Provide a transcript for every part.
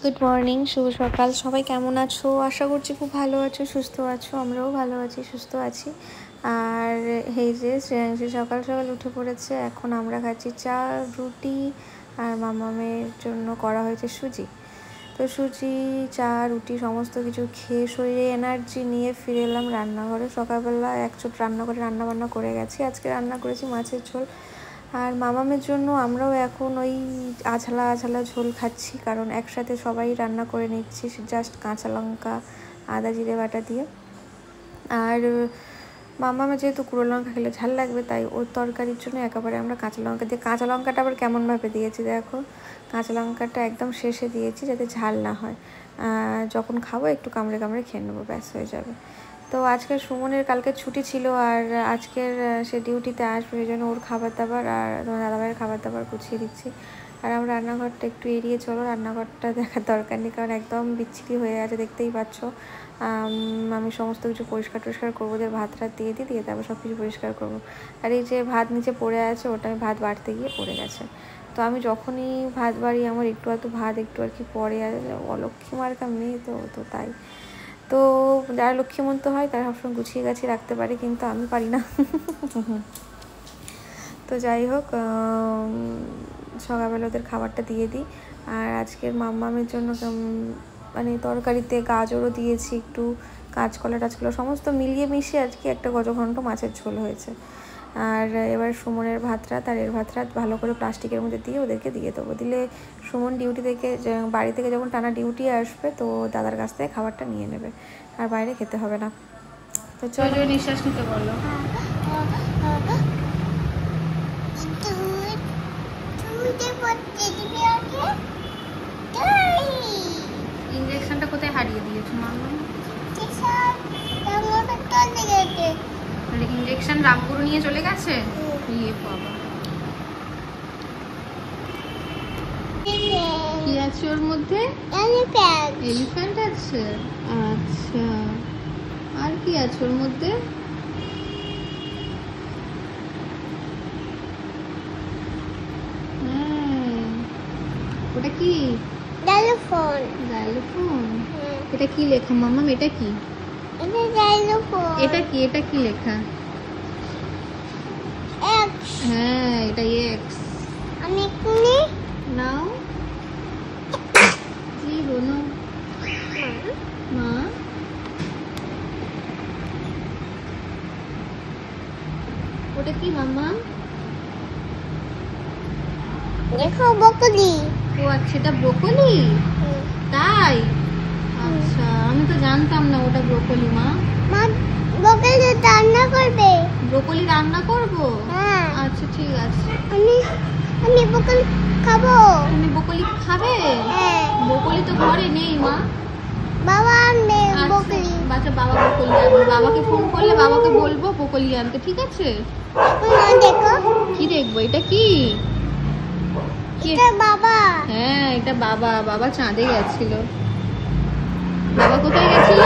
Good morning, শুভ সকাল। সবাই কেমন আছো? আশা করছি খুব ভালো আছো, সুস্থ আছো। আমরাও ভালো আছি, সুস্থ আছি। আর এই যে শ্রেয়াংশী সকাল সকাল উঠে পড়েছে। এখন আমরা খাচ্ছি চা, রুটি, আর মামামের জন্য করা হয়েছে সুজি। তো সুজি, চা, রুটি সমস্ত কিছু খেয়ে শরীরে এনার্জি নিয়ে ফিরে এলাম রান্নাঘরে। সকালবেলা একচোট রান্না করে গেছি। আজকে রান্না করেছি মাছের ঝোল। আর মামামের জন্য আমরাও এখন ওই আঝালা আঝালা ঝোল খাচ্ছি, কারণ একসাথে সবাই রান্না করে নিচ্ছি জাস্ট কাঁচা লঙ্কা, আদা, জিরে বাটা দিয়ে। আর মামামের যেহেতু কুড়ো লঙ্কা খেলে ঝাল লাগবে, তাই ওর তরকারির জন্য একেবারে আমরা কাঁচা লঙ্কা দিয়ে, কাঁচা লঙ্কাটা আবার কেমনভাবে দিয়েছি দেখো, কাঁচা লঙ্কাটা একদম শেষে দিয়েছি যাতে ঝাল না হয়। যখন খাবো একটু কামড়ে কামড়ে খেয়ে নেবো, ব্যাস হয়ে যাবে। তো আজকে সুমনের কালকে ছুটি ছিল, আর আজকের সে ডিউটিতে আসবে, ওই জন্য ওর খাবার দাবার আর তোমার দাদাভাইয়ের খাবার দাবার গুছিয়ে দিচ্ছি। আর আমরা রান্নাঘরটা একটু এড়িয়ে চলো, রান্নাঘরটা দেখার দরকার নেই, কারণ একদম বিচ্ছিরি হয়ে আছে, দেখতেই পাচ্ছ। আমি সমস্ত কিছু পরিষ্কার করবো, ওদের ভাত দিয়ে তারপর সব কিছু পরিষ্কার করবো। আর এই যে ভাত নিচে পড়ে আছে, ওটা আমি ভাত বাড়তে গিয়ে পড়ে গেছে। তো আমি যখনই ভাত বাড়ি, আমার একটু ভাত একটু আর কি পড়ে আছে। অলক্ষ্মী মার্কা মেয়ে তো তাই। তো যারা লক্ষ্মীমন্ত হয় তারা সবসময় গুছিয়ে গাছিয়ে রাখতে পারে, কিন্তু আমি পারি না। তো যাই হোক, সকালবেলা ওদের খাবারটা দিয়ে দিই। আর আজকের মামামের জন্য মানে তরকারিতে গাজরও দিয়েছি, একটু কাঁচকলা টাচকলা সমস্ত মিলিয়ে মিশিয়ে আজকে একটা গজঘণ্ট মাছের ঝোল হয়েছে। আর এবার সুমনের ভাতরাত আর এর ভাতরাত ভালো করে প্লাস্টিকের মধ্যে দিয়ে ওদেরকে দিয়ে দেবো। দিলে সুমন ডিউটি থেকে বাড়ি থেকে যখন টানা ডিউটি আসবে, তো দাদার কাছ থেকে খাবারটা নিয়ে নেবে, আর বাইরে খেতে হবে না। তো চলো, নিঃশ্বাস নিতে বলো। ইঞ্জেকশনটা কোথায় হারিয়ে দিয়েছো মামা? ইঞ্জেকশন রামপুর নিয়ে চলে গেছে। ইয়ে বাবা, কি আছে ওর মধ্যে? এলিফ্যান্ট আছে। আচ্ছা, আর কি আছে ওর মধ্যে? ওটা কি? ডাইলোফোন। এটা কি লেখা মাম্মা? এটা কি? এটা কি লেখা? এক্স। হ্যাঁ, এটা এক্স। আমি কোনি নাও কি বলো মা? ওটা কি মাম্মা? দেখো, ব্রোকলি। ও আচ্ছা, এটা ব্রোকলি। তাই? আচ্ছা, আমি তো জানতাম না ওটা ব্রোকলি। মা ব্রোকলি রান্না করবে? ব্রোকলি রান্না করবো? হ্যাঁ। আচ্ছা ঠিক আছে। আমি ব্রোকলি খাবো। তুমি ব্রোকলি খাবে? হ্যাঁ। ব্রোকলি তো ঘরে নেই মা। বাবা আনবে ব্রোকলি। আচ্ছা, বাবা ব্রোকলি আনবে। বাবাকে ফোন করলে বাবাকে বলবো ব্রোকলি আনতে, ঠিক আছে? দেখো, কি দেখবো? এটা কি? এটা বাবা। হ্যাঁ, এটা বাবা চাঁদে গেছিল। বাবা কোথায় গেছিল?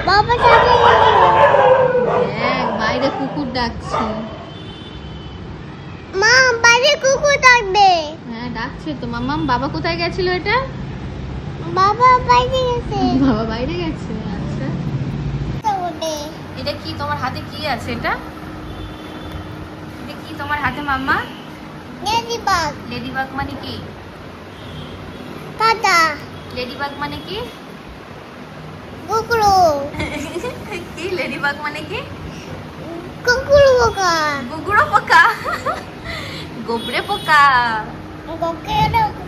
বাবা চাঁদে গেছিল। দেখ, বাইরে কুকুর ডাকছে। মা, বাইরে কুকুর ডাকবে। হ্যাঁ, ডাকছে তো মাম্মাম। বাবা কোথায় গেছিল? এটা বাবা বাইরে গেছে। বাবা বাইরে গেছে। আচ্ছা, এটা কি তোমার হাতে? কি আছে এটা? এটা কি তোমার হাতে মাম্মা? লেডিবাগ। লেডিবাগ মানে কি? কাটা। লেডিবাগ মানে কি? কুকুরো। কি লেডিবাগ মানে কি? কুকুরো পোকা। কুকুরো পোকা। গোবরে পোকা।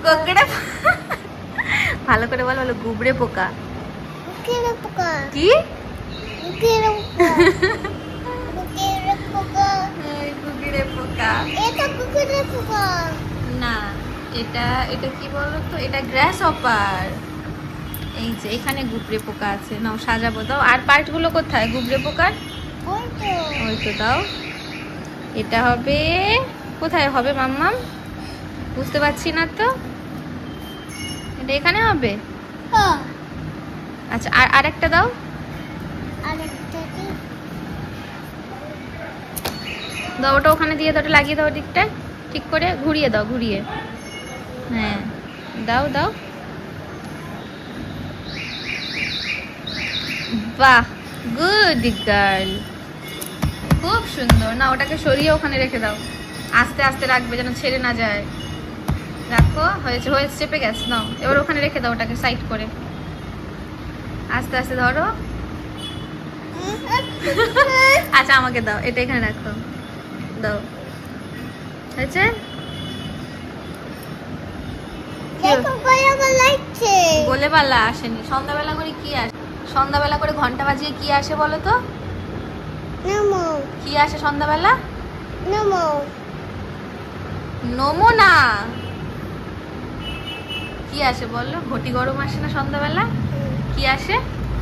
গোগড়ে। ভালো করে বলো, গুবরে পোকা। কুকুরে পোকা। কি? কুকুরে পোকা। কুকুরে পোকা। এটা কুকুরে পোকা না, এটা কি বলো তো? এটা গ্রাস হপার। এই যে এখানে গুবরে পোকা আছে, নাও সাজাবো। দাও, আর পার্ট গুলো কোথায় গুবরে পোকার? ওই তো দাও। এটা হবে কোথায় হবে মাম্মাম? বুঝতে পারছি না তো। এটা এখানে হবে? আচ্ছা, আর আরেকটা দাও। দাও, ওটা ওখানে দিয়ে দাও, ওটা লাগিয়ে দাও দিকটা ঠিক করে, ঘুরিয়ে দাও, ঘুরিয়ে। হ্যাঁ, দাও। বাহ, গুড গার্ল, খুব সুন্দর। না ওটাকে সরিয়ে ওখানে রেখে দাও, আস্তে আস্তে রাখবে যেন ছেড়ে না যায়। রাখো, হয়েছে হয়েছে, চেপে গেছে। নাও এবার ওখানে রেখে দাও, ওটাকে সাইড করে আস্তে আস্তে ধরো। আচ্ছা আমাকে দাও, এটা এখানে রাখো, দাও। হয়েছে? বলে পাল্লা আসেনি। সন্ধ্যাবেলা করে কি আসে? সন্ধ্যাবেলা করে ঘন্টা বাজিয়ে কি আসে বলো তো? কি আসে সন্ধ্যাবেলা? নমো না, কি আসে বলো? ঘটি গরম আসে না সন্ধ্যাবেলা? কি আসে?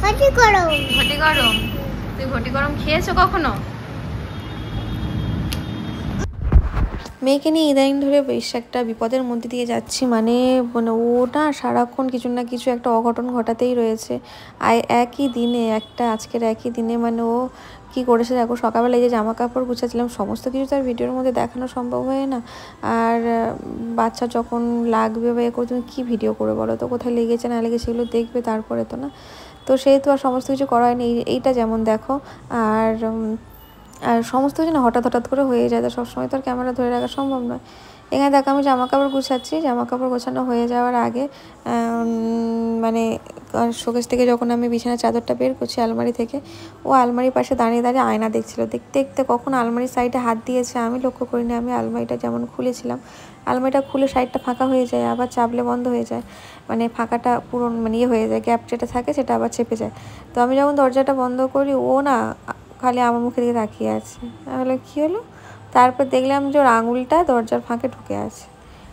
ঘটি গরম। ঘটি গরম। তুই ঘটি গরম খেয়েছো কখনো? মেয়েকে নিয়ে ইদানিং ধরে বেশ একটা বিপদের মধ্যে দিয়ে যাচ্ছি। মানে ও না সারাক্ষণ কিছু না কিছু একটা অঘটন ঘটাতেই রয়েছে। একই দিনে আজকের একই দিনে মানে ও কী করেছে দেখো। সকালবেলা এই যে জামা কাপড় গুছাচ্ছিলাম, সমস্ত কিছু তার ভিডিওর মধ্যে দেখানো সম্ভব হয় না। আর বাচ্চা যখন লাগবে বা এ করে তুমি কী ভিডিও করে বলো তো? কোথায় লেগেছে না লেগেছে সেগুলো দেখবে, তারপরে তো না। তো সেই তো আর সমস্ত কিছু করা হয়নি। এইটা যেমন দেখো। আর সমস্ত কিছু না হঠাৎ হঠাৎ করে হয়ে যায়, তো সবসময় তো আর ক্যামেরা ধরে রাখা সম্ভব নয়। এখানে দেখো আমি জামা কাপড় গুছাচ্ছি। জামা কাপড় গোছানো হয়ে যাওয়ার আগে মানে শোকেস থেকে যখন আমি বিছানার চাদরটা বের করছি আলমারি থেকে, ও আলমারির পাশে দাঁড়িয়ে দাঁড়িয়ে আয়না দেখছিল। দেখতে দেখতে কখন আলমারির সাইডে হাত দিয়েছে আমি লক্ষ্য করিনি। আমি আলমারিটা যেমন খুলেছিলাম, আলমারিটা খুলে সাইডটা ফাঁকা হয়ে যায়, আবার চাপলে বন্ধ হয়ে যায়। মানে ফাঁকাটা পুরো মানে ইয়ে হয়ে যায়, গ্যাপ যেটা থাকে সেটা আবার চেপে যায়। তো আমি যখন দরজাটা বন্ধ করি, ও না খালি আমার মুখের দিকে তাকিয়ে আছে। আমি বললাম কী হলো? তারপর দেখলাম যে ওর আঙুলটা দরজার ফাঁকে ঢুকে আছে।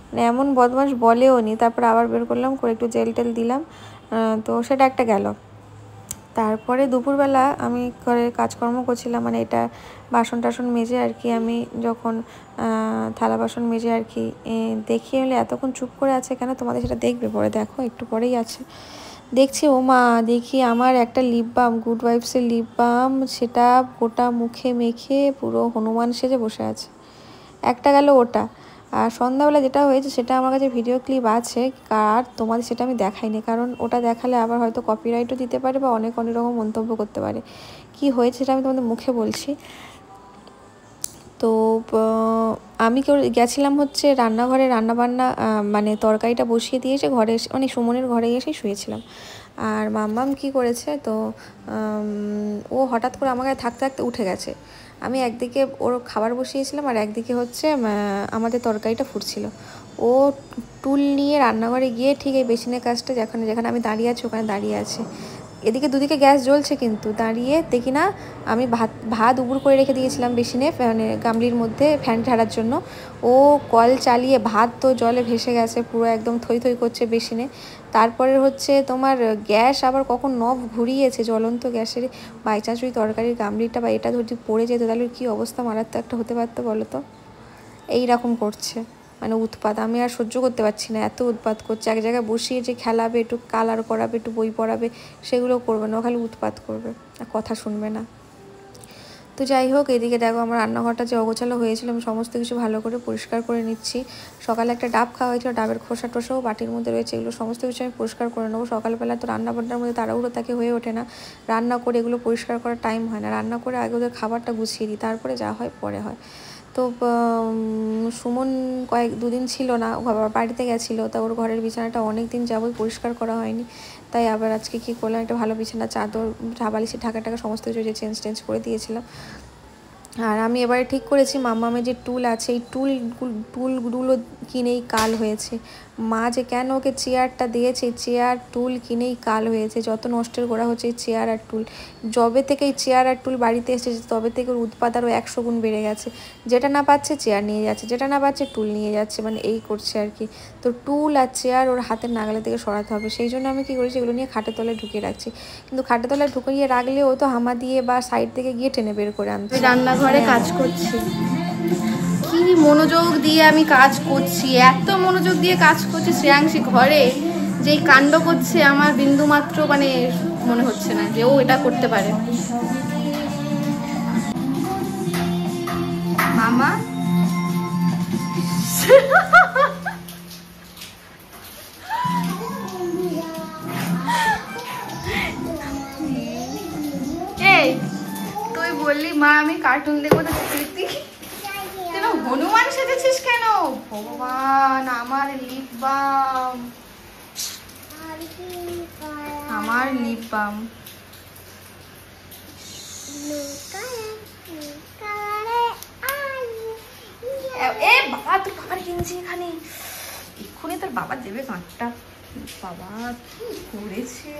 মানে এমন বদমাস বলেও নি। তারপর আবার বের করলাম, করে একটু জেল টেল দিলাম। তো সেটা একটা গেল। তারপরে দুপুরবেলা আমি ঘরে কাজকর্ম করছিলাম, মানে এটা বাসন টাসন মেজে আর কি। আমি যখন থালা বাসন মেজে আর কি দেখি এলে এতক্ষণ চুপ করে আছে কেন, তোমাদের সেটা দেখবে পরে, দেখো একটু পরেই আছে। দেখছি ও মা, দেখি আমার একটা lip balm, good ভাইবসের lip balm, সেটা গোটা মুখে মেখে পুরো হনুমান সেজে বসে আছে। একটা গেল ওটা। আর সন্ধ্যাবেলা যেটা হয়েছে সেটা আমার কাছে ভিডিও ক্লিপ আছে, আর তোমাদের সেটা আমি দেখাইনি, কারণ ওটা দেখালে আবার হয়তো কপিরাইটও দিতে পারে বা অনেক অনেক রকম মন্তব্য করতে পারে। কি হয়েছে সেটা আমি তোমাদের মুখে বলছি। তো আমি গেছিলাম হচ্ছে রান্নাঘরে, রান্নাবান্না মানে তরকারিটা বসিয়ে দিয়েছে ঘরে, মানে সুমনের ঘরে এসেই শুয়েছিলাম। আর মাম্মাম কি করেছে, তো ও হঠাৎ করে আমার কাছে থাকতে থাকতে উঠে গেছে। আমি একদিকে ওর খাবার বসিয়েছিলাম আর একদিকে হচ্ছে আমাদের তরকারিটা ফুটছিল। ও টুল নিয়ে রান্নাঘরে গিয়ে ঠিক এই বেসিনের কাজটা যেখানে যেখানে আমি দাঁড়িয়ে আছি ওখানে দাঁড়িয়ে আছে। এদিকে দুদিকে গ্যাস জ্বলছে, কিন্তু দাঁড়িয়ে দেখি না আমি ভাত উবুর করে রেখে দিয়েছিলাম বেসিনে, মানে গামলির মধ্যে ফ্যান ঝাড়ার জন্য। ও কল চালিয়ে ভাত তো জলে ভেসে গেছে, পুরো একদম থই থই করছে বেসিনে। তারপরে হচ্ছে তোমার গ্যাস আবার কখন নব ঘুরিয়েছে, জ্বলন্ত গ্যাসের। বাই চান্স ওই তরকারির গামলিটা বা এটা যদি পড়ে যেত তাহলে কী অবস্থা মারাত্মক একটা হতে পারতো বলো তো। এইরকম করছে, মানে উৎপাত। আমি আর সহ্য করতে পারছি না, এত উৎপাত করছে। এক জায়গায় বসিয়ে যে খেলাবে, একটু কালার করাবে, একটু বই পড়াবে, সেগুলো করবে না, খালি উৎপাত করবে, আর কথা শুনবে না। তো যাই হোক, এদিকে দেখো আমার রান্নাঘরটা যে অগোছালো হয়েছিল আমি সমস্ত কিছু ভালো করে পরিষ্কার করে নিচ্ছি। সকালে একটা ডাব খাওয়া হয়েছিল, ডাবের খোসা টোসাও বাটির মধ্যে রয়েছে, এগুলো সমস্ত কিছু আমি পরিষ্কার করে নেবো। সকালবেলা তো রান্নাবান্নার মধ্যে তাড়াহুড়ো তাকে হয়ে ওঠে না, রান্না করে এগুলো পরিষ্কার করার টাইম হয় না। রান্না করে আগে ওদের খাবারটা গুছিয়ে দিই, তারপরে যা হয় পরে হয়। তো সুমন দুদিন ছিল না, বাড়িতে গেছিলো, তা ওর ঘরের বিছানাটা অনেক দিন যাবত পরিষ্কার করা হয়নি। তাই আবার আজকে কী করলাম, একটা ভালো বিছানা চাদর বালিশের ঢাকা টাকা সমস্ত কিছু যে চেঞ্জ করে দিয়েছিলাম। আর আমি এবারে ঠিক করেছি মাম্মামের যে টুল আছে, এই টুলগুলো কিনেই কাল হয়েছে। মা যে কেন ওকে চেয়ারটা দিয়েছে, চেয়ার টুল কিনেই কাল হয়েছে। যত নষ্টের গোড়া হচ্ছে এই চেয়ার আর টুল। যবে থেকে এই চেয়ার আর টুল বাড়িতে এসেছে তবে থেকে ওর উৎপাদ আরও 100 গুণ বেড়ে গেছে। যেটা না পাচ্ছে চেয়ার নিয়ে যাচ্ছে, যেটা না পাচ্ছে টুল নিয়ে যাচ্ছে, মানে এই করছে আর কি। তো টুল আর চেয়ার ওর হাতের নাগালের থেকে সরাতে হবে, সেই জন্য আমি কী করেছি এগুলো নিয়ে খাটের তলায় ঢুকিয়ে রাখছি। কিন্তু খাটের তলায় ঢুকিয়ে রাখলে ও তো হামা দিয়ে বা সাইড থেকে গিয়ে টেনে বের করে আনছে। রান্নাঘরে কাজ করছি, কি মনোযোগ দিয়ে আমি কাজ করছি, এত মনোযোগ দিয়ে কাজ করছি, শ্রেয়াংশী ঘরে যেই কাণ্ড করছে আমার বিন্দুমাত্র মানে মনে হচ্ছে না যে ও এটা করতে পারে। মামা বললি মা আমি কার্টুন দেখবো, তো দেখতে কেন হনুমান সেজেছিস কেন? ভগবান, আমার লিপ বাম, আমার লিপ বাম। এ বাবা, তোর বাবার কিনছি এখানে, এক্ষুনি তোর বাবা দেবে কাঁটটা। বাবা কি করেছে?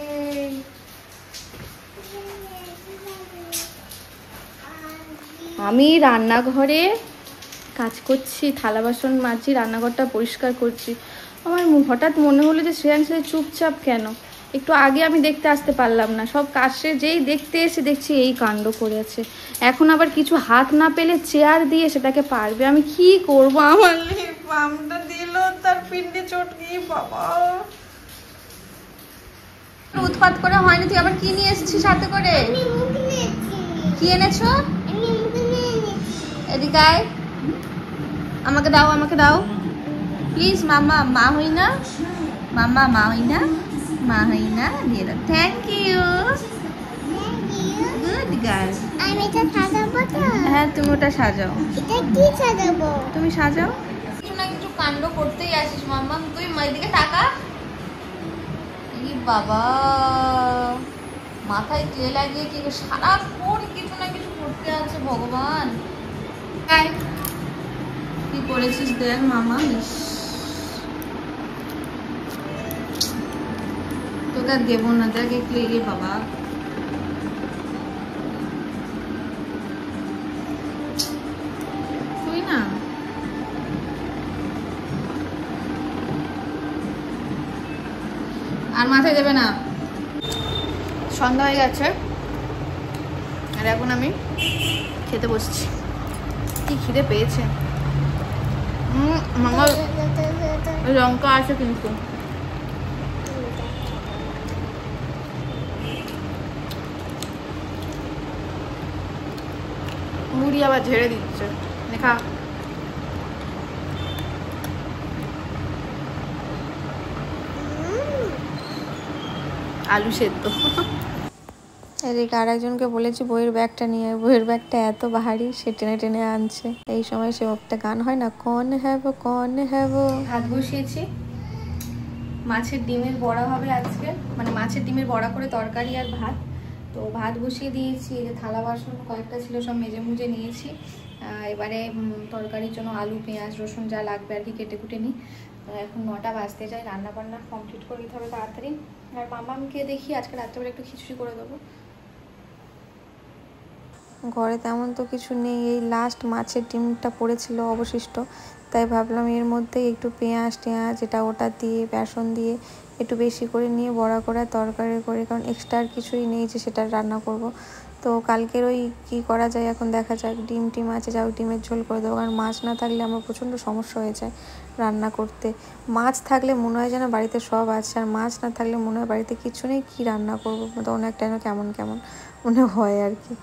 আমি রান্নাঘরে কাজ করছি, থালা বাসন মাজছি, রান্নাঘরটা পরিষ্কার করছি। আমার হঠাৎ মনে হলো যে শ্রেয়াংশ চুপচাপ কেন, একটু আগে আমি দেখতে আসতে পারলাম না, সব কাছে যেই দেখতে এসে দেখছি এই কাণ্ড করেছে। এখন আবার কিছু হাত না পেলে চেয়ার দিয়ে সেটাকে পারবে, আমি কি করবো? আমার লিপ বামটা দিল, তার পিন্ডে চটকি। বাবা উৎপাত করে হয়নি, তুই আবার কি নিয়ে এসেছিস সাথে করে? কি এনেছো? এদিকে আয়, আমাকে দাও, আমাকে দাও প্লিজ। মামা মা হই না, মামা মা হই না, মা হই না, দিয়ে দাও। Thank you, good girl. আমি এটা সাজাবো তো? হ্যাঁ তুমি ওটা সাজাও। এটা কি সাজাবো? তুমি সাজাও। কিছু না কিছু কাণ্ড করতেই আসিস মাম্মা, তুই এদিকে তাকা। এই বাবা, মাথায় ক্লে লাগিয়ে কি সারাক্ষণ কিছু না কিছু করতে আছে। ভগবান কি করেছিস দেখ মামা, তোকে আর দেবো না, দেখ ক্লে। বাবা তুই না, আর মাথায় দেবে না। সন্ধ্যা হয়ে গেছে আর এখন আমি খেতে বসছি। কি খিদে পেয়েছে। মামা লঙ্কা আছে কিন্তু, মুড়ি আবার ঝেড়ে দিচ্ছে। দেখা আলু সেদ্ধ। এদিকে আর একজনকে বলেছি বইয়ের ব্যাগটা নিয়ে, বইয়ের ব্যাগটা এত ভারী সে টেনে টেনে আনছে। এই সময় সে একটা গান হয় না, কন হ্যাবো কন হ্যাবো। ভাত বসিয়েছি, মাছের ডিমের বড়া হবে আজকে, মানে মাছের ডিমের বড়া করে তরকারি আর ভাত। তো ভাত বসিয়ে দিয়েছি, এই যে থালা বাসন কয়েকটা ছিল সব মেজে মুজে নিয়েছি। এবারে তরকারির জন্য আলু পেঁয়াজ রসুন যা লাগবে আর কি কেটে কুটে নিই। এখন 9টা বাজতে যাই, রান্না বান্না কমপ্লিট করে দিতে হবে তাড়াতাড়ি। আর মামাকে দেখি আজকে রাত্রেবেলা একটু খিচুড়ি করে দেবো। ঘরে তেমন তো কিছু নেই, এই লাস্ট মাছের ডিমটা পড়েছিল অবশিষ্ট, তাই ভাবলাম এর মধ্যে একটু পেঁয়াজ টেঁয়াজ এটা ওটা দিয়ে বেসন দিয়ে একটু বেশি করে নিয়ে বড়া করে তরকারি করে, কারণ এক্সট্রা আর কিছুই নেই যে সেটা রান্না করব। তো কালকের ওই কী করা যায় এখন দেখা যাক, ডিম টিম আছে যাও ডিমের ঝোল করে দেবো, কারণ মাছ না থাকলে আমার প্রচণ্ড সমস্যা হয়ে যায় রান্না করতে। মাছ থাকলে মনে হয় যেন বাড়িতে সব আছে, আর মাছ না থাকলে মনে হয় বাড়িতে কিছু নেই, কী রান্না করবো তখন একটা যেন কেমন কেমন মনে হয় আর কি।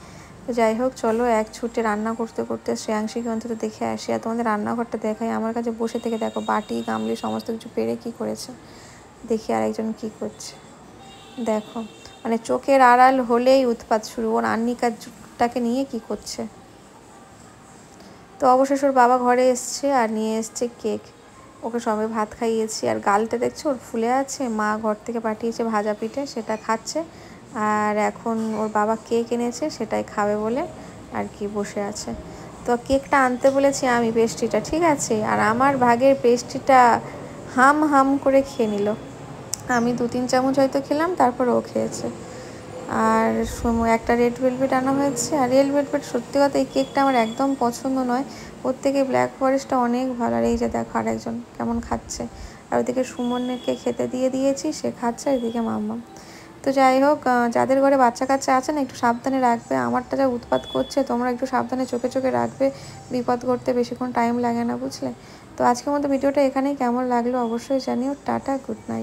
তো যাই হোক চলো এক ছুটে রান্না করতে করতে শ্রেয়াংশীকে অন্তত দেখে আসি। আর তোমাদের রান্নাঘরটা দেখাই, আমার কাছে বসে থেকে দেখো বাটি গামলি সমস্ত কিছু পেরে কী করেছে, দেখি আরেকজন কী করছে। দেখো মানে চোখের আড়াল হলেই উৎপাত শুরু, ওর আন্নিকাটাকে নিয়ে কি করছে। তো অবশেষ ওর বাবা ঘরে এসছে আর নিয়ে এসছে কেক, ওকে সবে ভাত খাইয়েছি। আর গালটা দেখছো ওর ফুলে আছে, মা ঘর থেকে পাঠিয়েছে ভাজা পিঠে, সেটা খাচ্ছে। আর এখন ওর বাবা কেক এনেছে সেটাই খাবে বলে আর কি বসে আছে। তো কেকটা আনতে বলেছি আমি, পেস্ট্রিটা ঠিক আছে, আর আমার ভাগের পেস্ট্রিটা হাম হাম করে খেয়ে নিল। আমি 2-3 চামচ হয়তো খেলাম, তারপর ও খেয়েছে। আর একটা রেড ভেলভেট আনা হয়েছে, আর রেড ভেলভেট সত্যি কথা এই কেকটা আমার একদম পছন্দ নয়, ওর থেকে ব্ল্যাক ফরেস্টটা অনেক ভালো। আর এই যে দেখো আরেকজন কেমন খাচ্ছে, আর ওদিকে সুমনকে খেতে দিয়ে দিয়েছি, সে খাচ্ছে, আর এদিকে মাম্মা। তো যাই হোক, যাদের ঘরে বাচ্চা কাচ্চা আছে না একটু সাবধানে রাখবে, আমারটা যা উৎপাত করছে তোমরা একটু সাবধানে চোখে চোখে রাখবে, বিপদ করতে বেশিক্ষণ টাইম লাগে না বুঝলে। তো আজকের মতো ভিডিওটা এখানেই, কেমন লাগলো অবশ্যই জানিও। Tata, good night.